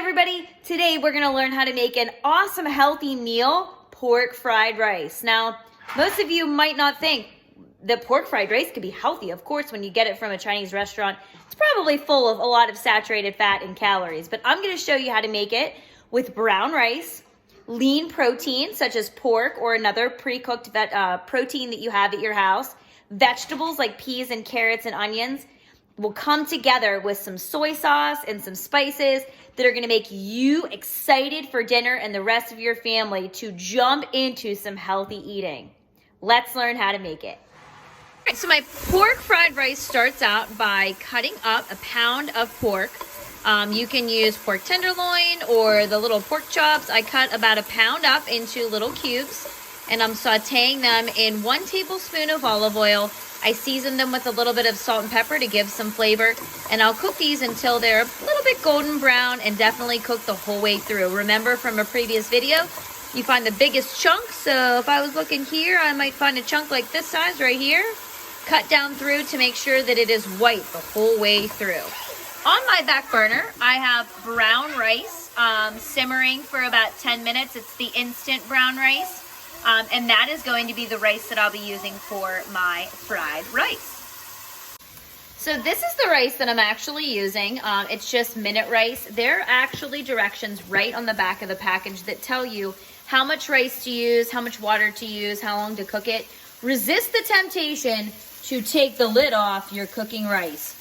everybody, today we're going to learn how to make an awesome healthy meal, pork fried rice. Now, most of you might not think that pork fried rice could be healthy. Of course, when you get it from a Chinese restaurant, it's probably full of a lot of saturated fat and calories, but I'm going to show you how to make it with brown rice, lean protein such as pork or another pre-cooked protein that you have at your house, vegetables like peas and carrots and onions will come together with some soy sauce and some spices that are going to make you excited for dinner and the rest of your family to jump into some healthy eating. Let's learn how to make it. All right, so my pork fried rice starts out by cutting up a pound of pork. You can use pork tenderloin or the little pork chops. I cut about a pound up into little cubes, and I'm sauteing them in 1 tablespoon of olive oil. I season them with a little bit of salt and pepper to give some flavor, and I'll cook these until they're a little bit golden brown and definitely cook the whole way through. Remember from a previous video, you find the biggest chunk, so if I was looking here, I might find a chunk like this size right here. Cut down through to make sure that it is white the whole way through. On my back burner, I have brown rice simmering for about 10 minutes. It's the instant brown rice. And that is going to be the rice that I'll be using for my fried rice. So this is the rice that I'm actually using. It's just minute rice. There are actually directions right on the back of the package that tell you how much rice to use, how much water to use, how long to cook it. Resist the temptation to take the lid off your cooking rice.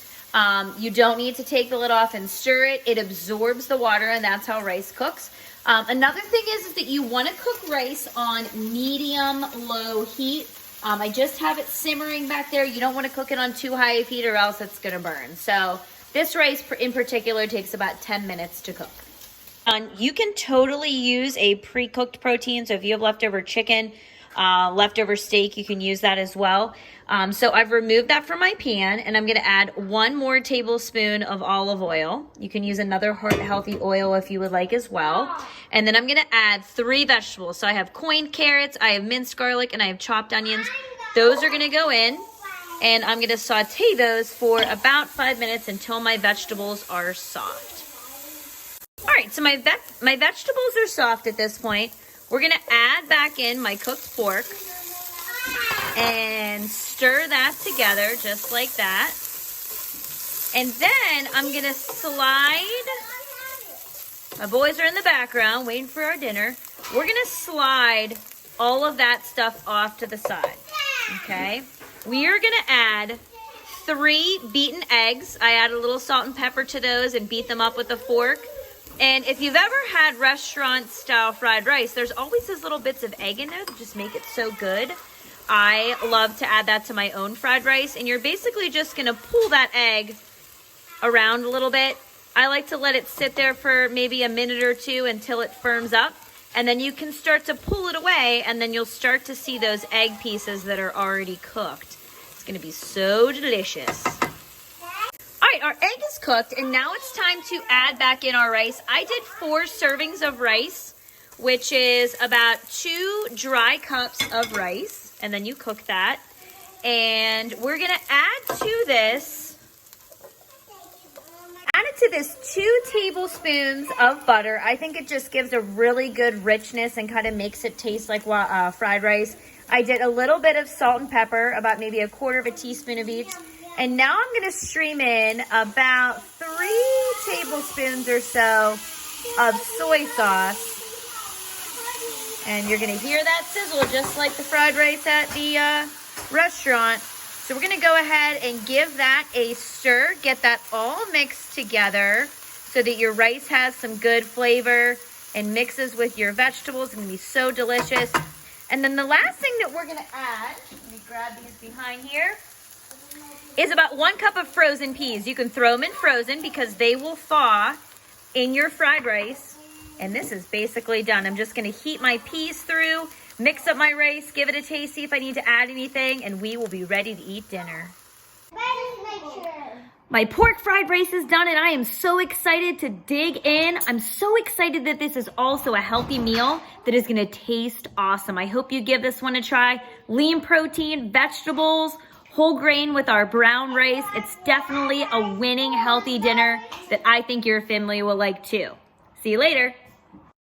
You don't need to take the lid off and stir it. It absorbs the water, and that's how rice cooks. Another thing is that you want to cook rice on medium-low heat. I just have it simmering back there. You don't want to cook it on too high of heat or else it's going to burn. So this rice in particular takes about 10 minutes to cook. You can totally use a pre-cooked protein. So if you have leftover chicken, leftover steak, you can use that as well. So I've removed that from my pan, and I'm going to add 1 more tablespoon of olive oil. You can use another healthy oil if you would like as well. And then I'm going to add 3 vegetables. So I have coined carrots, I have minced garlic, and I have chopped onions. Those are going to go in, and I'm going to saute those for about 5 minutes until my vegetables are soft. All right, so my vegetables are soft at this point. We're going to add back in my cooked pork and stir that together just like that. And then I'm going to slide, my boys are in the background waiting for our dinner. We're going to slide all of that stuff off to the side, okay? We are going to add 3 beaten eggs. I add a little salt and pepper to those and beat them up with a fork. And if you've ever had restaurant-style fried rice, there's always those little bits of egg in there that just make it so good. I love to add that to my own fried rice, and you're basically just going to pull that egg around a little bit. I like to let it sit there for maybe a minute or 2 until it firms up, and then you can start to pull it away, and then you'll start to see those egg pieces that are already cooked. It's going to be so delicious. All right, our egg is cooked, and now it's time to add back in our rice. I did 4 servings of rice, which is about 2 dry cups of rice, and then you cook that. And we're going to add to this 2 tablespoons of butter. I think it just gives a really good richness and kind of makes it taste like fried rice. I did a little bit of salt and pepper, about maybe 1/4 teaspoon of each. And now I'm going to stream in about 3 tablespoons or so of soy sauce. And you're going to hear that sizzle just like the fried rice at the restaurant. So we're going to go ahead and give that a stir. Get that all mixed together so that your rice has some good flavor and mixes with your vegetables. It's going to be so delicious. And then the last thing that we're going to add, let me grab these behind here, is about 1 cup of frozen peas. You can throw them in frozen because they will thaw in your fried rice. And this is basically done. I'm just going to heat my peas through, mix up my rice, give it a taste, see if I need to add anything, and we will be ready to eat dinner. My pork fried rice is done, and I am so excited to dig in. I'm so excited that this is also a healthy meal that is going to taste awesome. I hope you give this one a try. Lean protein, vegetables, whole grain with our brown rice. It's definitely a winning healthy dinner that I think your family will like too. See you later.